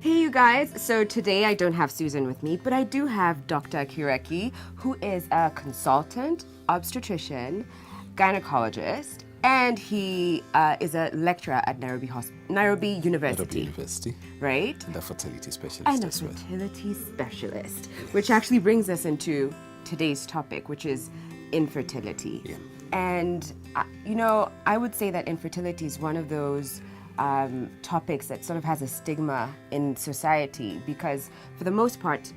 Hey, you guys. So today I don't have Susan with me, but I do have Dr. Kireki, who is a consultant, obstetrician, gynecologist, and he is a lecturer at Nairobi University. University. Right? And a fertility specialist And a as well. fertility specialist, which actually brings us into today's topic, which is infertility. Yeah. And, I would say that infertility is one of those topics that sort of has a stigma in society because, for the most part,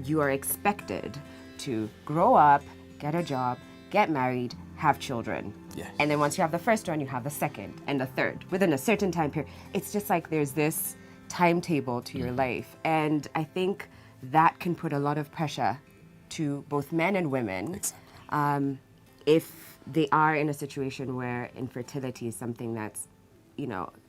you are expected to grow up, get a job, get married, have children. Yeah. And then once you have the first one, you have the second and the third within a certain time period. It's just like there's this timetable to your life. And I think that can put a lot of pressure to both men and women. Exactly. If they are in a situation where infertility is something that's,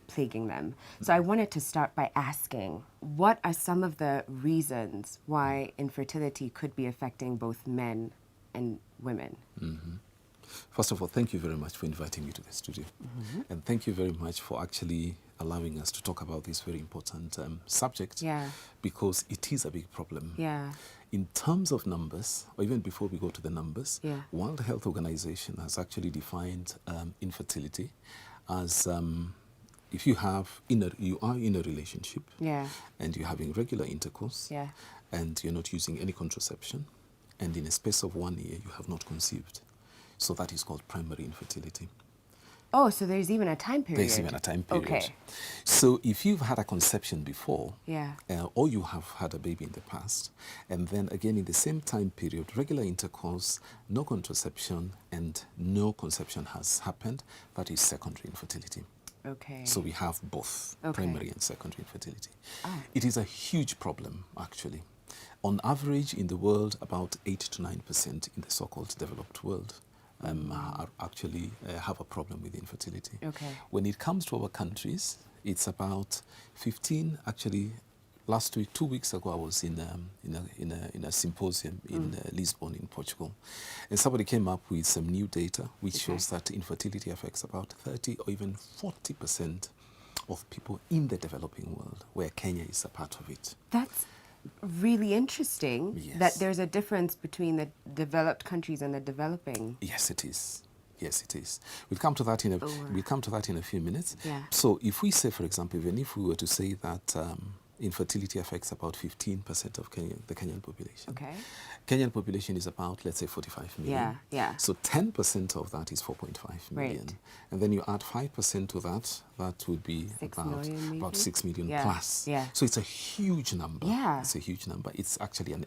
plaguing them. So I wanted to start by asking, what are some of the reasons why infertility could be affecting both men and women? First of all, thank you very much for inviting me to the studio. And thank you very much for actually allowing us to talk about this very important subject. Yeah. Because it is a big problem. Yeah. In terms of numbers, or even before we go to the numbers, Yeah. World Health Organization has actually defined infertility as if you are in a relationship, Yeah. and you're having regular intercourse, Yeah. and you're not using any contraception, and in a space of 1 year you have not conceived. So that is called primary infertility. Oh, so there's even a time period. There's even a time period. Okay. So if you've had a conception before, Yeah. or you have had a baby in the past, and then again in the same time period, regular intercourse, no contraception, and no conception has happened, that is secondary infertility. Okay. So we have both primary and secondary infertility. Oh. It is a huge problem, actually. On average, in the world, about 8 to 9% in the so-called developed world are actually have a problem with infertility. Okay. When it comes to our countries, it's about 15. Actually, last week, 2 weeks ago, I was in a symposium in Lisbon, in Portugal, and somebody came up with some new data which shows that infertility affects about 30 or even 40% of people in the developing world, where Kenya is a part of it. That's really interesting that Yes. there's a difference between the developed countries and the developing. Yes, it is. Yes, it is. We'll come to that in a few minutes. Yeah. So if we say, for example, even if we were to say that infertility affects about 15% of the Kenyan population. Okay. Kenyan population is about, let's say, 45 million. Yeah, yeah. So 10% of that is 4.5 million. Right. And then you add 5% to that, that would be 6 about, million maybe? about 6 million Yeah, plus. yeah. So it's a huge number. Yeah. It's a huge number. It's actually an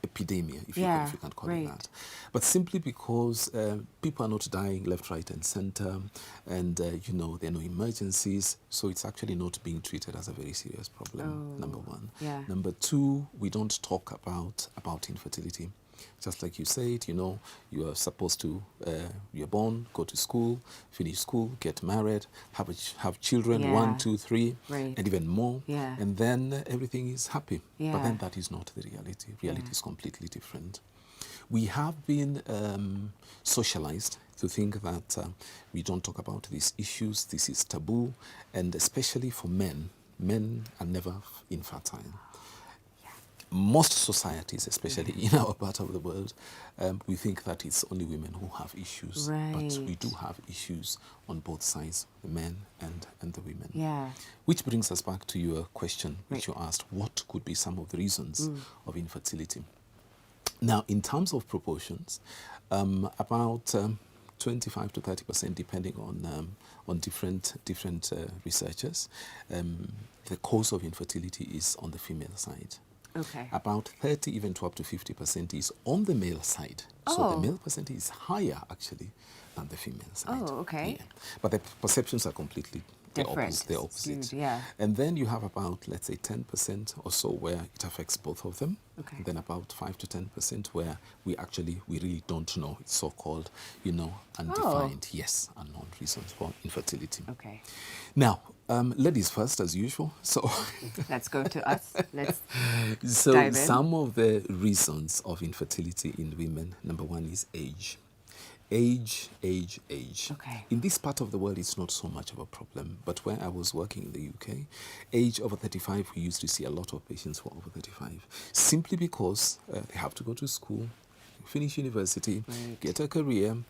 epidemia, if Yeah, you can call right. it that. But simply because people are not dying left, right, and center, and there are no emergencies, so it's actually not being treated as a very serious problem. Number one. Yeah. Number two, we don't talk about infertility. Just like you said, you are supposed to, you're born, go to school, finish school, get married, have children, Yeah. 1, 2, 3, Right. and even more, Yeah. and then everything is happy. Yeah. But then that is not the reality. Reality is completely different. We have been socialized to think that we don't talk about these issues, this is taboo, and especially for men are never infertile. Most societies, especially in our part of the world, we think that it's only women who have issues. Right. But we do have issues on both sides, the men and the women. Yeah. Which brings us back to your question, which you asked, what could be some of the reasons of infertility? Now, in terms of proportions, about 25 to 30%, depending on different researchers, the cause of infertility is on the female side. Okay. About 30, even to up to 50% is on the male side. So the male percentage is higher, actually, than the female side. Oh, okay. Yeah. But the perceptions are completely Different. the opposite. Skewed, yeah. And then you have about, let's say, 10% or so where it affects both of them. Okay. And then about 5 to 10% where we really don't know. It's so-called, undefined, yes, unknown reasons for infertility. Okay. Now, ladies first, as usual. So, Let's go to us. Let's so dive in. some of the reasons of infertility in women, number one is age. Age, age, age. Okay. In this part of the world, it's not so much of a problem. But where I was working in the UK, age over 35, we used to see a lot of patients who are over 35. Simply because they have to go to school, finish university, Right. get a career,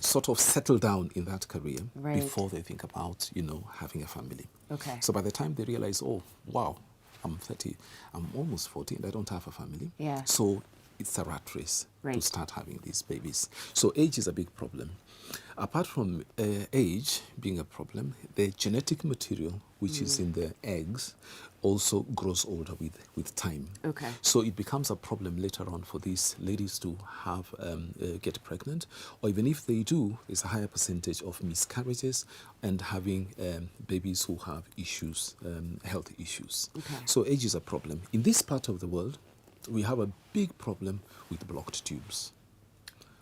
sort of settle down in that career Right. before they think about, having a family. Okay. So by the time they realize, oh, wow, I'm 30, I'm almost 40 and I don't have a family. Yeah. So it's a rat race to Right. start having these babies. So age is a big problem. Apart from age being a problem, the genetic material which is in the eggs also grows older with time. Okay. So it becomes a problem later on for these ladies to have get pregnant, or even if they do, there's a higher percentage of miscarriages and having babies who have issues, health issues. Okay. So age is a problem. In this part of the world, we have a big problem with blocked tubes.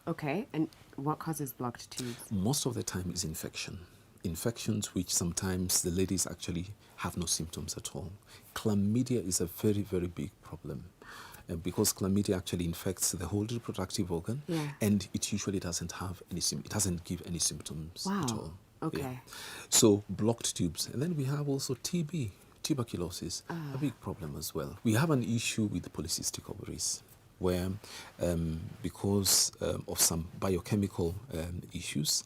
Okay. And what causes blocked tubes? Most of the time is infection. Infections which sometimes the ladies actually have no symptoms at all. Chlamydia is a very, very big problem. Because chlamydia actually infects the whole reproductive organ, Yeah. and it usually doesn't have any it doesn't give any symptoms at Wow. all. Okay. Yeah. So blocked tubes. And then we have also TB, tuberculosis, a big problem as well. We have an issue with polycystic ovaries, where because of some biochemical issues,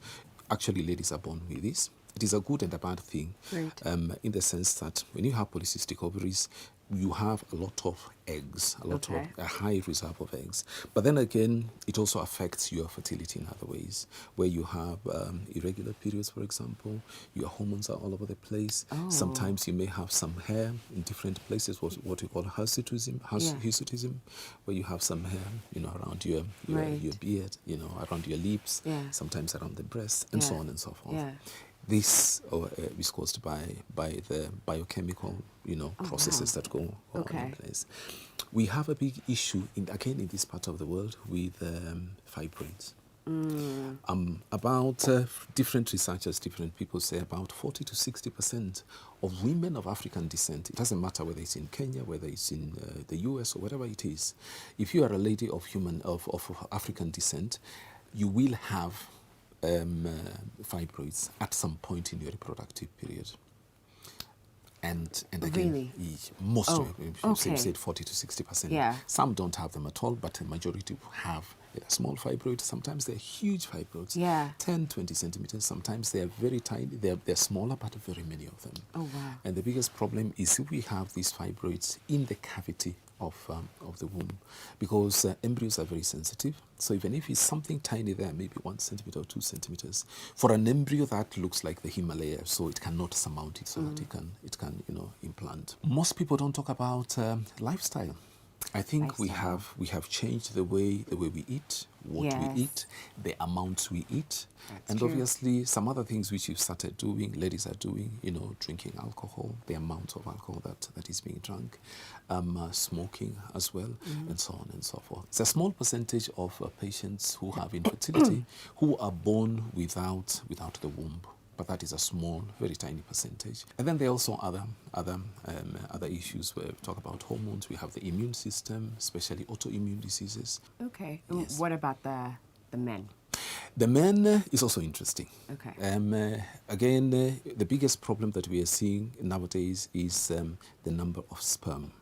actually ladies are born with this. It is a good and a bad thing, Right. in the sense that when you have polycystic ovaries, you have a lot of eggs, Okay. a high reserve of eggs. But then again, it also affects your fertility in other ways, where you have irregular periods, for example, your hormones are all over the place. Oh. Sometimes you may have some hair in different places, what we call hirsutism, where you have some hair, around your Right. beard, around your lips, Yeah. sometimes around the breast, and so Yeah. on and so forth. Yeah. This is caused by the biochemical, processes wow. that go on Okay. in place. We have a big issue in this part of the world with fibroids. About different researchers, different people say about 40 to 60% of women of African descent, it doesn't matter whether it's in Kenya, whether it's in the US or wherever it is, if you are a lady of African descent, you will have fibroids at some point in your reproductive period. And again, Really? most Oh, okay. said 40 to 60%. Yeah. Some don't have them at all, but the majority have a small fibroid. Sometimes they're huge fibroids, Yeah. 10, 20 centimeters. Sometimes they're very tiny. They're smaller, but very many of them. Oh, wow. And the biggest problem is if we have these fibroids in the cavity of the womb, because embryos are very sensitive. So even if it's something tiny there, maybe 1 centimeter or 2 centimeters, for an embryo that looks like the Himalaya, so it cannot surmount it, so that it can implant. Most people don't talk about lifestyle. I think we have changed the way we eat, what Yes. we eat, the amounts we eat, That's and true. obviously some other things which you've started doing, ladies are doing, drinking alcohol, the amount of alcohol that is being drunk, smoking as well, and so on and so forth. It's a small percentage of patients who have infertility who are born without the womb. But that is a small, very tiny percentage. And then there are also other issues where we talk about hormones. We have the immune system, especially autoimmune diseases. Okay. Yes. What about the men? The men is also interesting. Okay. Again, the biggest problem that we are seeing nowadays is the number of sperm.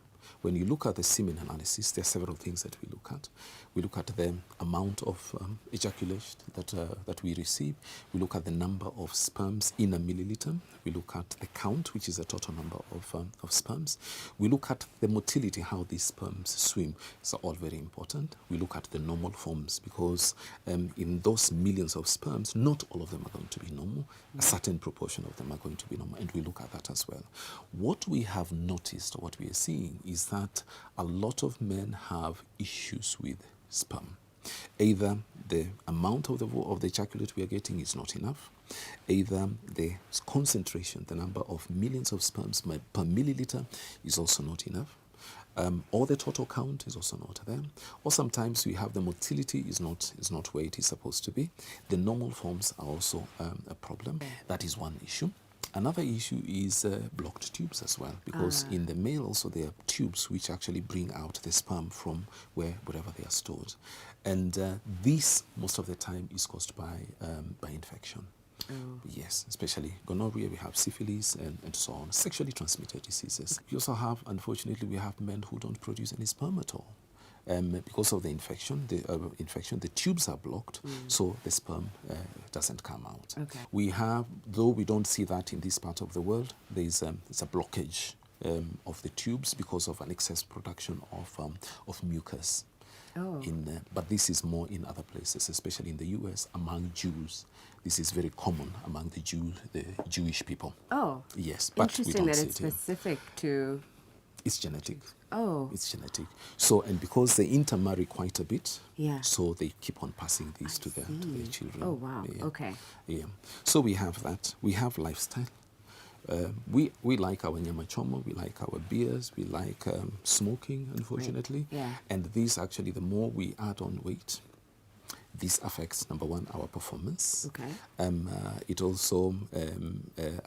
When you look at the semen analysis, there are several things that we look at. We look at the amount of ejaculation that we receive. We look at the number of sperms in a milliliter. We look at the count, which is the total number of sperms. We look at the motility, how these sperms swim. It's all very important. We look at the normal forms because in those millions of sperms, not all of them are going to be normal. A certain proportion of them are going to be normal, and we look at that as well. What we have noticed, or what we are seeing, is that a lot of men have issues with sperm. Either the amount of the ejaculate we are getting is not enough, either the concentration, the number of millions of sperms per milliliter is also not enough, or the total count is also not there, or sometimes we have the motility is not where it is supposed to be. The normal forms are also a problem. That is one issue. Another issue is blocked tubes as well, because in the male also there are tubes which actually bring out the sperm from wherever they are stored. And this, most of the time, is caused by infection. Yes, especially gonorrhea, we have syphilis and so on, sexually transmitted diseases. We also have, unfortunately, we have men who don't produce any sperm at all. Because of the infection, the tubes are blocked, so the sperm doesn't come out. Okay. We have, though we don't see that in this part of the world, there's a blockage of the tubes because of an excess production of mucus. Oh. But this is more in other places, especially in the US, among Jews. This is very common among the Jewish people. Oh. Yes, but we interesting don't that see it's it here. specific to. It's genetic. Oh. It's genetic. So, and because they intermarry quite a bit, Yeah. so they keep on passing these to their children. Oh, wow. Yeah. Okay. Yeah. So we have that. We have lifestyle. We like our nyama choma, we like our beers, we like smoking, unfortunately. Right. Yeah. And this actually, the more we add on weight, this affects, number one, our performance. Okay. It also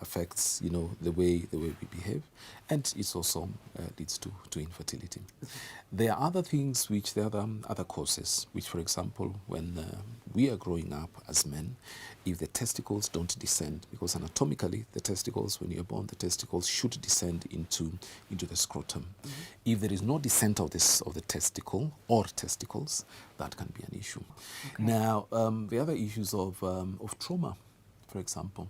affects, the way we behave, and it also leads to infertility. There are other things which there are other causes, which, for example, when we are growing up as men, if the testicles don't descend, because anatomically the testicles, when you're born, the testicles should descend into the scrotum. If there is no descent of the testicle or testicles, that can be an issue. Okay. Now, the other issues of trauma, for example.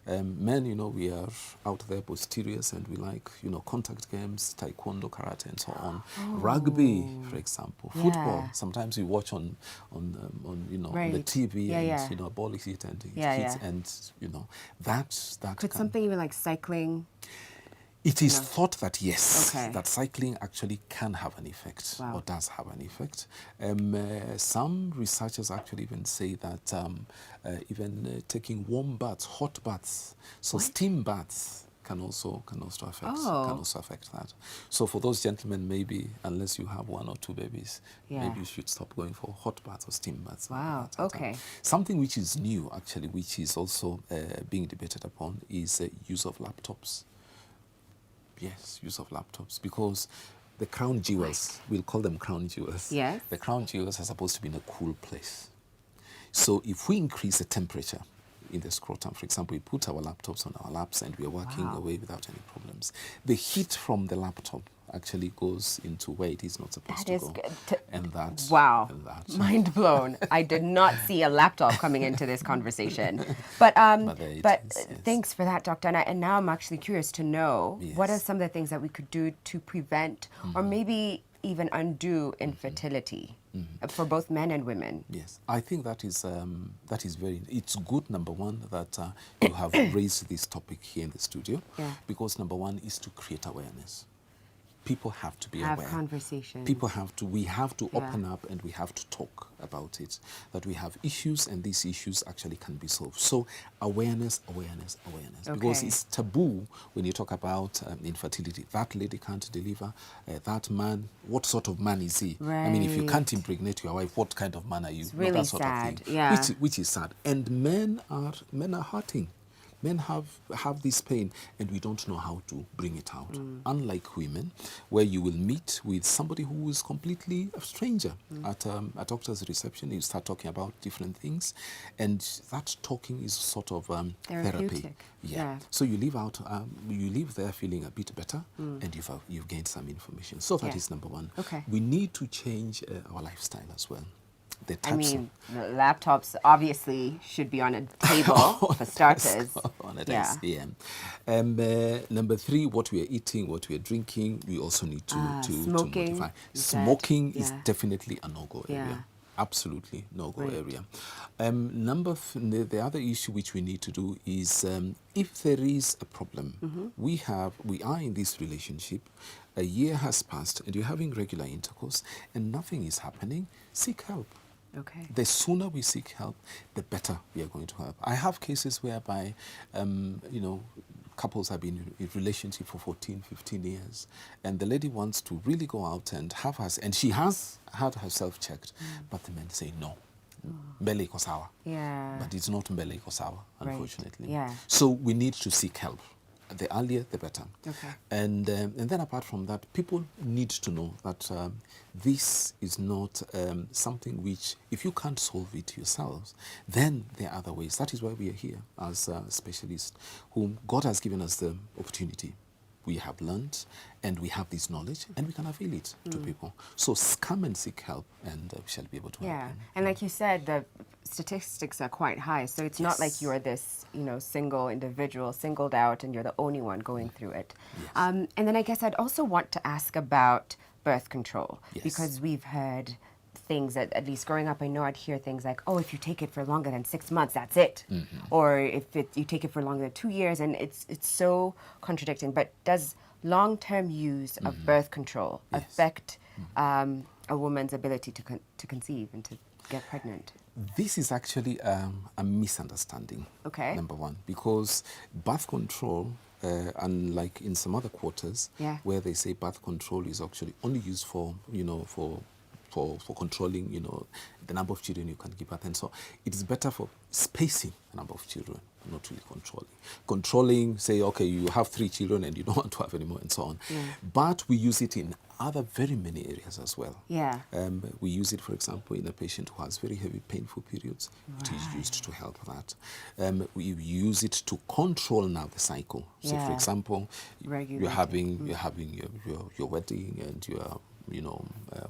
Men, we are out there posteriors and we like, contact games, taekwondo, karate, and so on. Rugby, for example. Yeah. Football. Sometimes we watch on on the Right. TV Yeah, and, yeah. a ball is hit and it Yeah, hits yeah. and, that Could can, something even like cycling? it is thought that yes, Okay. that cycling actually can have an effect. Wow. Or does have an effect. Some researchers actually even say that even taking warm baths, hot baths, so steam baths can also affect that. So for those gentlemen, maybe unless you have one or two babies, Yeah. maybe you should stop going for hot baths or steam baths. Wow, okay. Something which is new actually, which is also being debated upon, is use of laptops. Yes, use of laptops, because the crown jewels, we'll call them crown jewels. Yes. The crown jewels are supposed to be in a cool place. So if we increase the temperature in the scrotum, for example, we put our laptops on our laps and we are working away without any problems, the heat from the laptop actually goes into where it is not supposed That to is go. good. And that. Wow. And that. Mind blown. I did not see a laptop coming into this conversation. But there it is, yes. thanks for that, Dr. Anna. And now I'm actually curious to know what are Yes. some of the things that we could do to prevent or maybe even undo infertility for both men and women? Yes, I think that is it's good, number one, that you have raised this topic here in the studio, because number one is to create awareness. People have to be Have aware. conversations. We have to open up and we have to talk about it, that we have issues and these issues actually can be solved. So awareness. Because Okay. it's taboo when you talk about infertility. That lady can't deliver, that man, what sort of man is he? I mean, if you can't Right. impregnate your wife, what kind of man are you? It's really that sort sad, of thing. yeah. Which is sad. And men are hurting. Men have this pain and we don't know how to bring it out. Unlike women, where you will meet with somebody who is completely a stranger at a doctor's reception, you start talking about different things, and that talking is sort of therapy. Therapeutic. Yeah. So you leave there feeling a bit better, and you've gained some information. So that is number one. Okay. We need to change our lifestyle as well. The I types mean, the laptops obviously should be on a table for starters. on a desk, yeah. Number three, what we are eating, what we are drinking, we also need to smoking, modify. you said, Smoking is yeah. definitely a no-go Yeah. area. Absolutely no-go Right. area. The other issue which we need to do is if there is a problem, we are in this relationship, a year has passed and you're having regular intercourse and nothing is happening, seek help. Okay. The sooner we seek help, the better we are going to help. I have cases whereby, couples have been in relationship for 14, 15 years, and the lady wants to really go out and have her, and she has had herself checked, but the men say no. mbele iko sawa. Yeah. But it's not mbele iko sawa, Right. unfortunately. Yeah. So we need to seek help. The earlier, the better. Okay. And then apart from that, people need to know that this is not something which, if you can't solve it yourselves, then there are other ways. That is why we are here as specialists, whom God has given us the opportunity. We have learned and we have this knowledge and we can avail it to people. So come and seek help and we shall be able to help Yeah, you. and like you said, the statistics are quite high, so it's not like you're this, single individual, singled out, and you're the only one going through it. Yes. And then I guess I'd also want to ask about birth control, Yes. because we've heard things that, at least growing up, I know I'd hear things like, oh, if you take it for longer than 6 months, that's it. Or if you take it for longer than 2 years, and it's so contradicting. But does long-term use of birth control affect a woman's ability to conceive and to get pregnant? This is actually a misunderstanding, Okay. number one, because birth control, unlike in some other quarters, Yeah. where they say birth control is actually only used for, for controlling, the number of children you can give birth. And so it is better for spacing the number of children, not really controlling. Controlling, say, okay, you have 3 children and you don't want to have any more and so on. Yeah. But we use it in other very many areas as well. Yeah. We use it, for example, in a patient who has very heavy, painful periods. It is used to help that. We use it to control now the cycle. So, for Yeah. example, Regulating. you're having your wedding and your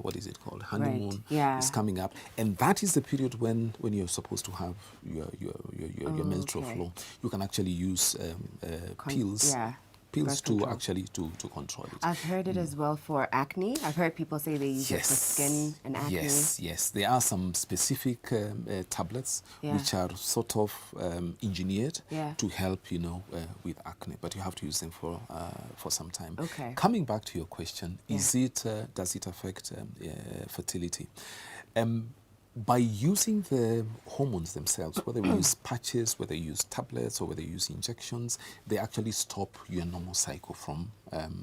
what is it called? Honeymoon. Right. Yeah. Is coming up, and that is the period when you're supposed to have your menstrual okay. flow. You can actually use pills. Yeah. Pills Birth to control. actually to control it. I've heard it as well for acne. I've heard people say they use it for skin and acne. Yes. There are some specific tablets which are sort of engineered to help, with acne, but you have to use them for some time. Okay. Coming back to your question, does it affect fertility? By using the hormones themselves, whether we use patches, whether you use tablets, or whether you use injections, they actually stop your normal cycle from the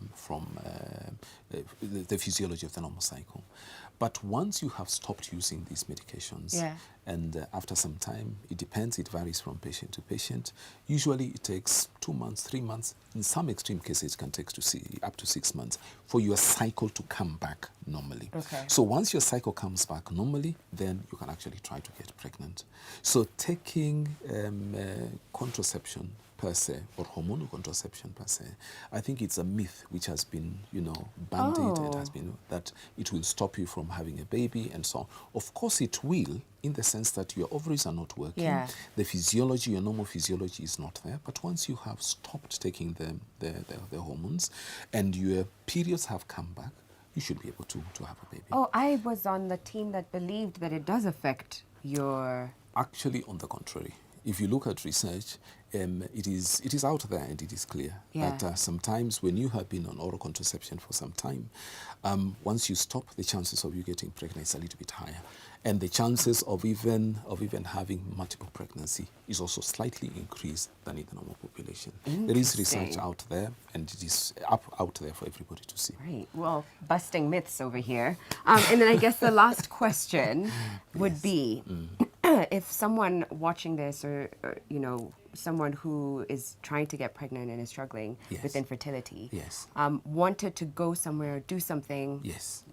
physiology of the normal cycle. But once you have stopped using these medications, and after some time, it depends, it varies from patient to patient. Usually it takes 2 months, 3 months. In some extreme cases, it can take up to 6 months for your cycle to come back normally. Okay. So once your cycle comes back normally, then you can actually try to get pregnant. So taking contraception per se, or hormonal contraception per se, I think it's a myth which has been, bandied. It has been that it will stop you from having a baby and so on. Of course it will, in the sense that your ovaries are not working. Yeah. The physiology, your normal physiology is not there. But once you have stopped taking the hormones and your periods have come back, you should be able to have a baby. Oh, I was on the team that believed that it does affect your... Actually, on the contrary. If you look at research, it is out there and it is clear that sometimes when you have been on oral contraception for some time, once you stop, the chances of you getting pregnant is a little bit higher, and the chances of even having multiple pregnancy is also slightly increased than in the normal population. There is research out there, and it is out there for everybody to see. Right. Well, busting myths over here. And then I guess the last question would be, if someone watching this, or someone who is trying to get pregnant and is struggling with infertility, wanted to go somewhere or do something,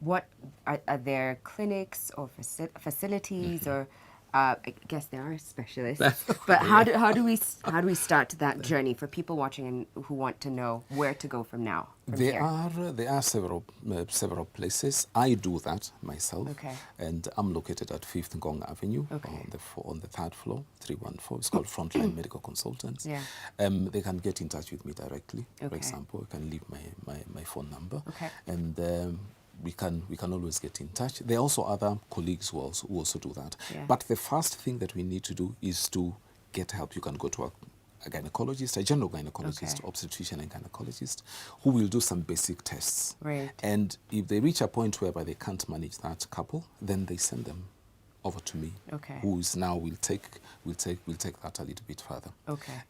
what are there clinics or facilities, or I guess there are specialists, but how do we start that journey for people watching and who want to know where to go from now? There are several places. I do that myself, and I'm located at 5th Ngong Avenue on the 3rd floor, 314. It's called Frontline Medical Consultants. They can get in touch with me directly. For example, I can leave my phone number, and we can always get in touch. There are also other colleagues who also do that. But the first thing that we need to do is to get help. You can go to a gynecologist, a general gynecologist, obstetrician and gynecologist, who will do some basic tests. Right. And if they reach a point whereby they can't manage that couple, then they send them over to me, who is now will take that a little bit further.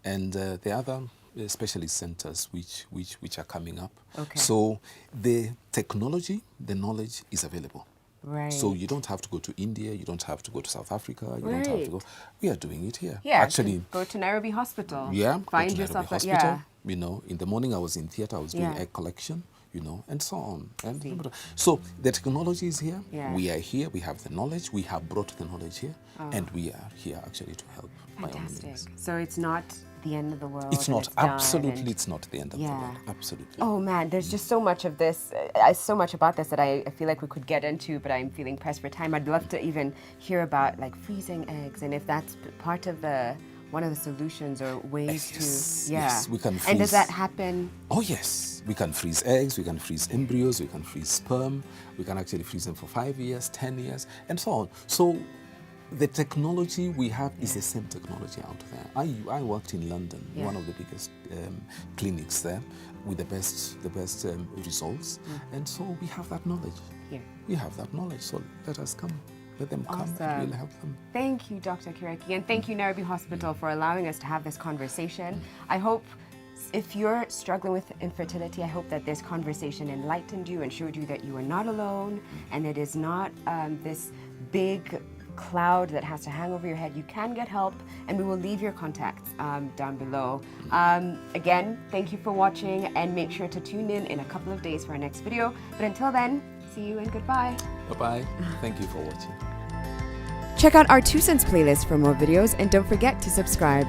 And the other specialist centers which are coming up. So the technology, the knowledge is available. Right. So you don't have to go to India, you don't have to go to South Africa, you don't have to go. We are doing it here. Yeah, Actually, go to Nairobi Hospital. yeah, Find go to yourself Nairobi a, Hospital. yeah. You know, in the morning I was in theater, I was doing Yeah. egg collection, you know, and so on. And so the technology is here. Yeah. We are here. We have the knowledge. We have brought the knowledge here, and we are here actually to help. By all Fantastic. means. So it's not the end of the world. It's and not done absolutely. and- It's not the end of the world. Absolutely. Oh man, there's just so much of this, so much about this that I feel like we could get into, but I'm feeling pressed for time. I'd love to even hear about like freezing eggs and if that's part of the one of the solutions or ways Yes, to, yeah. yes, we can And does freeze- that happen? Oh yes, we can freeze eggs, we can freeze embryos, we can freeze sperm, we can actually freeze them for 5 years, 10 years, and so on. So the technology we have is the same technology out there. I worked in London, one of the biggest clinics there, with the best results, and so we have that knowledge. Here. We have that knowledge, so let us come. Let them come and we'll help them. Thank you, Dr. Kireki, and thank you, Nairobi Hospital, for allowing us to have this conversation. I hope if you're struggling with infertility, I hope that this conversation enlightened you and showed you that you are not alone and it is not this big cloud that has to hang over your head. You can get help, and we will leave your contacts down below. Again, thank you for watching, and make sure to tune in a couple of days for our next video. But until then, see you and goodbye. Bye-bye. Thank you for watching. Check out our 2 Cents playlist for more videos, and don't forget to subscribe.